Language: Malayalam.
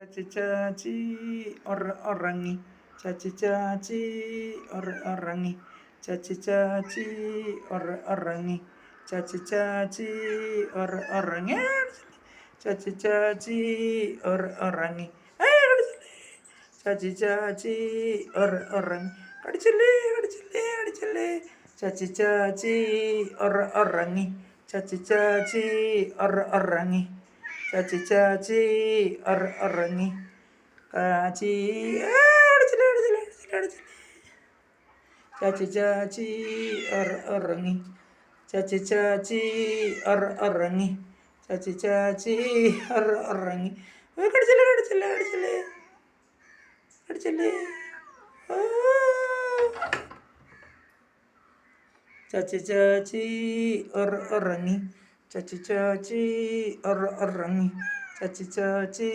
ചാച്ചി ഉറങ്ങി ചാച്ചി ഉറങ്ങി ചാച്ചി ഉറങ്ങി ചാച്ചി ഉറങ്ങി ചാച്ചി ഉറങ്ങി ചാച്ചി ഉറങ്ങി കടിച്ചല്ലേ ചാച്ചി ഉറങ്ങി ചാച്ചി ഉറങ്ങി ചാച്ചി ഉറങ്ങി കാച്ചി ചാച്ചി ഉറങ്ങി ചാച്ചി ഉറങ്ങി ചാച്ചി ഉറങ്ങി കടിച്ചല്ലേ ചാച്ചി ഉറങ്ങി ചാച്ചി ഉറങ്ങി ചാച്ചി